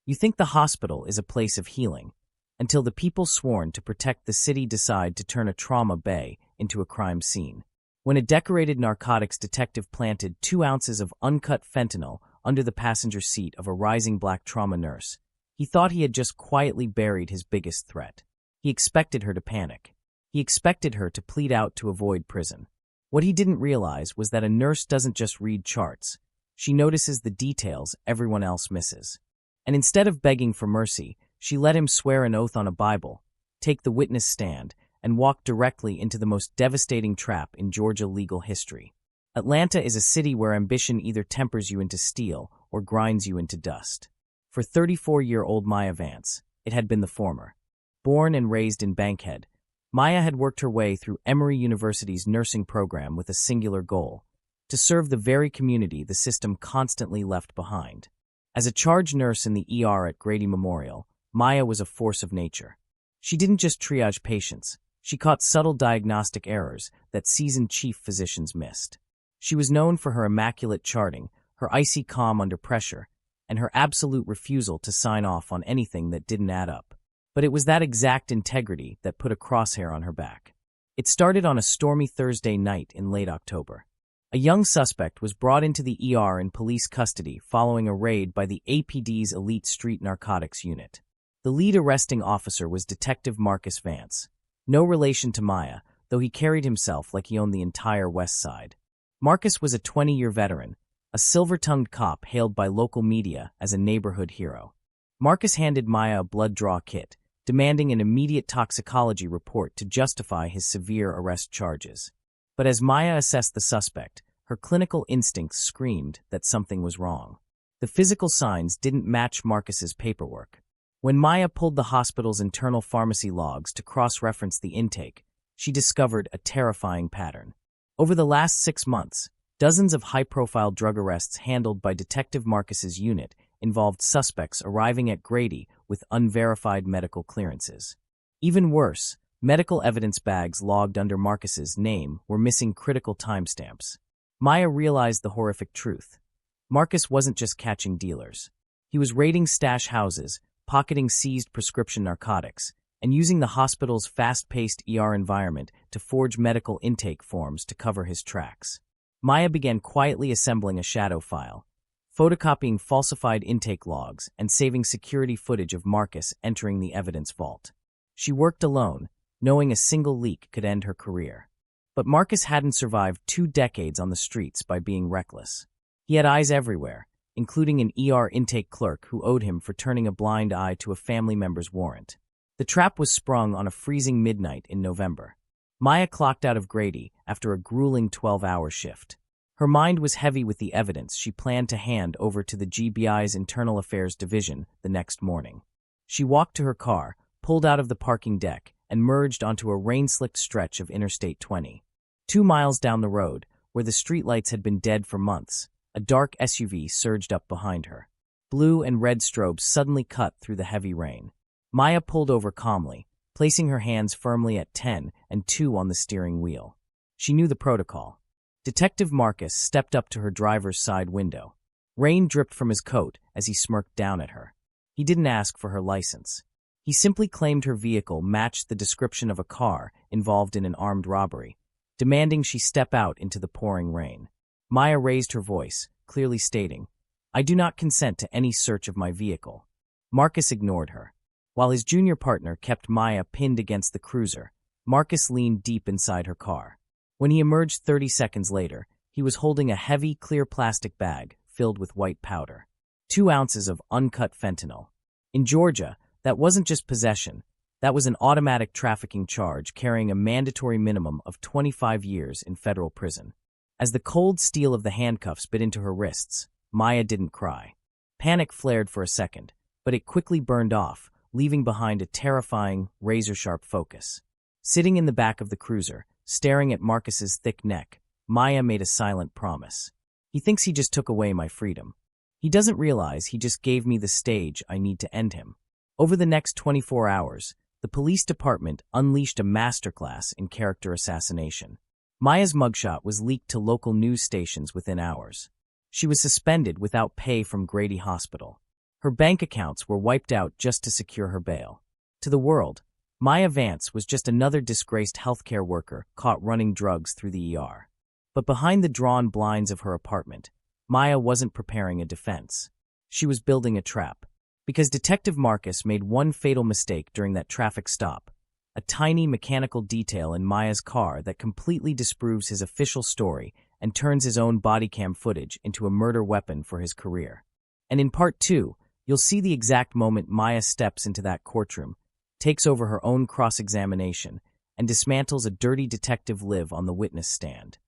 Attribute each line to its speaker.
Speaker 1: You think the hospital is a place of healing, until the people sworn to protect the city decide to turn a trauma bay into a crime scene. When a decorated narcotics detective planted 2 ounces of uncut fentanyl under the passenger seat of a rising black trauma nurse, he thought he had just quietly buried his biggest threat. He expected her to panic. He expected her to plead out to avoid prison. What he didn't realize was that a nurse doesn't just read charts. She notices the details everyone else misses. And instead of begging for mercy, she let him swear an oath on a Bible, take the witness stand, and walk directly into the most devastating trap in Georgia legal history. Atlanta is a city where ambition either tempers you into steel or grinds you into dust. For 34-year-old Maya Vance, it had been the former. Born and raised in Bankhead, Maya had worked her way through Emory University's nursing program with a singular goal: to serve the very community the system constantly left behind. As a charge nurse in the ER at Grady Memorial, Maya was a force of nature. She didn't just triage patients. She caught subtle diagnostic errors that seasoned chief physicians missed. She was known for her immaculate charting, her icy calm under pressure, and her absolute refusal to sign off on anything that didn't add up. But it was that exact integrity that put a crosshair on her back. It started on a stormy Thursday night in late October. A young suspect was brought into the ER in police custody following a raid by the APD's elite street narcotics unit. The lead arresting officer was Detective Marcus Vance. No relation to Maya, though he carried himself like he owned the entire West Side. Marcus was a 20-year veteran, a silver-tongued cop hailed by local media as a neighborhood hero. Marcus handed Maya a blood draw kit, demanding an immediate toxicology report to justify his severe arrest charges. But as Maya assessed the suspect, her clinical instincts screamed that something was wrong. The physical signs didn't match Marcus's paperwork. When Maya pulled the hospital's internal pharmacy logs to cross-reference the intake, she discovered a terrifying pattern. Over the last 6 months, dozens of high-profile drug arrests handled by Detective Marcus's unit involved suspects arriving at Grady with unverified medical clearances. Even worse, medical evidence bags logged under Marcus's name were missing critical timestamps. Maya realized the horrific truth. Marcus wasn't just catching dealers. He was raiding stash houses, pocketing seized prescription narcotics, and using the hospital's fast-paced ER environment to forge medical intake forms to cover his tracks. Maya began quietly assembling a shadow file, photocopying falsified intake logs and saving security footage of Marcus entering the evidence vault. She worked alone, knowing a single leak could end her career. But Marcus hadn't survived 2 decades on the streets by being reckless. He had eyes everywhere, including an ER intake clerk who owed him for turning a blind eye to a family member's warrant. The trap was sprung on a freezing midnight in November. Maya clocked out of Grady after a grueling 12-hour shift. Her mind was heavy with the evidence she planned to hand over to the GBI's Internal Affairs Division the next morning. She walked to her car, pulled out of the parking deck, and merged onto a rain-slicked stretch of Interstate 20. 2 miles down the road, where the streetlights had been dead for months, a dark SUV surged up behind her. Blue and red strobes suddenly cut through the heavy rain. Maya pulled over calmly, placing her hands firmly at 10 and 2 on the steering wheel. She knew the protocol. Detective Marcus stepped up to her driver's side window. Rain dripped from his coat as he smirked down at her. He didn't ask for her license. He simply claimed her vehicle matched the description of a car involved in an armed robbery, demanding she step out into the pouring rain. Maya raised her voice, clearly stating, "I do not consent to any search of my vehicle." Marcus ignored her. While his junior partner kept Maya pinned against the cruiser, Marcus leaned deep inside her car. When he emerged 30 seconds later, he was holding a heavy, clear plastic bag filled with white powder. 2 ounces of uncut fentanyl. In Georgia, that wasn't just possession. That was an automatic trafficking charge carrying a mandatory minimum of 25 years in federal prison. As the cold steel of the handcuffs bit into her wrists, Maya didn't cry. Panic flared for a second, but it quickly burned off, leaving behind a terrifying, razor-sharp focus. Sitting in the back of the cruiser, staring at Marcus's thick neck, Maya made a silent promise. "He thinks he just took away my freedom. He doesn't realize he just gave me the stage I need to end him." Over the next 24 hours, the police department unleashed a masterclass in character assassination. Maya's mugshot was leaked to local news stations within hours. She was suspended without pay from Grady Hospital. Her bank accounts were wiped out just to secure her bail. To the world, Maya Vance was just another disgraced healthcare worker caught running drugs through the ER. But behind the drawn blinds of her apartment, Maya wasn't preparing a defense. She was building a trap. Because Detective Marcus made one fatal mistake during that traffic stop, a tiny mechanical detail in Maya's car that completely disproves his official story and turns his own body cam footage into a murder weapon for his career. And in part 2, you'll see the exact moment Maya steps into that courtroom, takes over her own cross-examination, and dismantles a dirty detective live on the witness stand.